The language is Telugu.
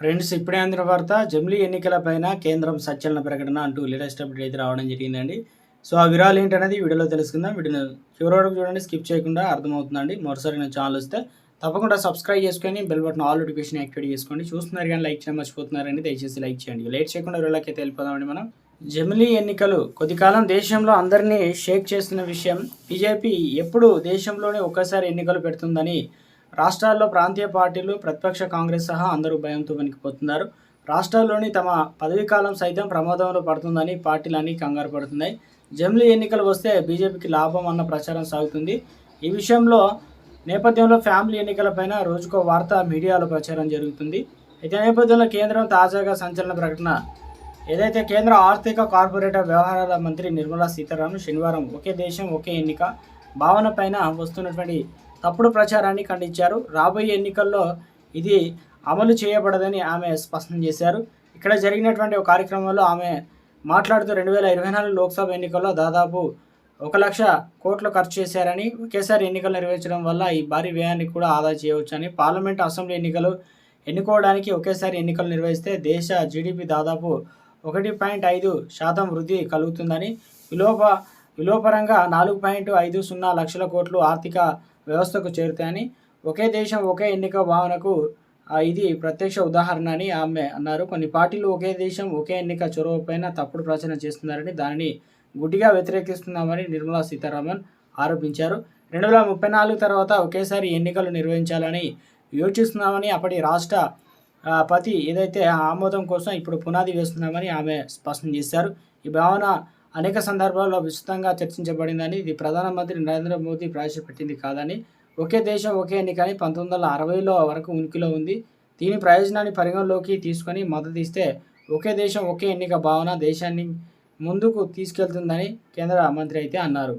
ఫ్రెండ్స్ ఇప్పుడే అందిన వార్త జమిలీ ఎన్నికలపైన కేంద్రం సంచలన ప్రకటన అంటూ లేటెస్ట్ అప్డేట్ అయితే రావడం జరిగిందండి. సో ఆ వివరాలు ఏంటనేది వీడియోలో తెలుసుకుందాం. వీడియోని చివరి వరకు చూడండి, స్కిప్ చేయకుండా అర్థమవుతుందండి. మరోసారి నా ఛానల్ వస్తే తప్పకుండా సబ్స్క్రైబ్ చేసుకొని bell button all notification activate చేసుకోండి. చూస్తున్నారు కానీ లైక్ చేయడం మర్చిపోతున్నారండి, దయచేసి లైక్ చేయండి. లేట్ చేయకుండా వీడియోలోకి అయితే వెళ్ళిపోదామండి. మనం జమిలీ ఎన్నికలు కొద్ది కాలం దేశంలో అందరినీ షేక్ చేస్తున్న విషయం. బీజేపీ ఎప్పుడు దేశంలోనే ఒక్కసారి ఎన్నికలు పెడుతుందని రాష్ట్రాల్లో ప్రాంతీయ పార్టీలు, ప్రతిపక్ష కాంగ్రెస్ సహా అందరూ భయంతో వణికిపోతున్నారు. రాష్ట్రాల్లోని తమ పదవీకాలం సైతం ప్రమాదంలో పడుతుందని పార్టీలన్నీ కంగారు పడుతున్నాయి. జమిలీ ఎన్నికలు వస్తే బీజేపీకి లాభం అన్న ప్రచారం సాగుతుంది. ఈ విషయంలో నేపథ్యంలో ఫ్యామిలీ ఎన్నికలపైన రోజుకో వార్త మీడియాలో ప్రచారం జరుగుతుంది. అయితే నేపథ్యంలో కేంద్రం తాజాగా సంచలన ప్రకటన. ఏదైతే కేంద్ర ఆర్థిక కార్పొరేట్ వ్యవహారాల మంత్రి నిర్మలా సీతారామన్ శనివారం ఒకే దేశం ఒకే ఎన్నిక భావన పైన వస్తున్నటువంటి తప్పుడు ప్రచారాన్ని ఖండించారు. రాబోయే ఎన్నికల్లో ఇది అమలు చేయబడదని ఆమె స్పష్టం చేశారు. ఇక్కడ జరిగినటువంటి ఒక కార్యక్రమంలో ఆమె మాట్లాడుతూ 2024 లోక్సభ ఎన్నికల్లో దాదాపు 1,00,000 కోట్లు ఖర్చు చేశారని, ఒకేసారి ఎన్నికలు నిర్వహించడం వల్ల ఈ భారీ వ్యయాన్ని కూడా ఆదా చేయవచ్చని, పార్లమెంటు, అసెంబ్లీ ఎన్నికలు ఎన్నుకోవడానికి ఒకేసారి ఎన్నికలు నిర్వహిస్తే దేశ జీడీపీ దాదాపు 1.5% వృద్ధి కలుగుతుందని, విలోపరంగా 4.50 లక్షల కోట్లు ఆర్థిక వ్యవస్థకు చేరుతాయని, ఒకే దేశం ఒకే ఎన్నిక భావనకు ఇది ప్రత్యక్ష ఉదాహరణ అని ఆమె అన్నారు. కొన్ని పార్టీలు ఒకే దేశం ఒకే ఎన్నిక చొరవపైన తప్పుడు ప్రచారం చేస్తున్నారని, దానిని గుడ్డిగా వ్యతిరేకిస్తున్నామని నిర్మలా సీతారామన్ ఆరోపించారు. 2034 తర్వాత ఒకేసారి ఎన్నికలు నిర్వహించాలని యోచిస్తున్నామని, అప్పటి రాష్ట్రపతి ఏదైతే ఆమోదం కోసం ఇప్పుడు పునాది వేస్తున్నామని ఆమె స్పష్టం చేశారు. ఈ భావన అనేక సందర్భాల్లో విస్తృతంగా చర్చించబడిందని, ఇది ప్రధానమంత్రి నరేంద్ర మోదీ ప్రవేశపెట్టింది కాదని, ఒకే దేశం ఒకే ఎన్నిక అని 1960లో వరకు ఉనికిలో ఉంది. దీని ప్రయోజనాన్ని పరిగణలోకి తీసుకొని మద్దతు ఇస్తే ఒకే దేశం ఒకే ఎన్నిక భావన దేశాన్ని ముందుకు తీసుకెళ్తుందని కేంద్ర మంత్రి అయితే అన్నారు.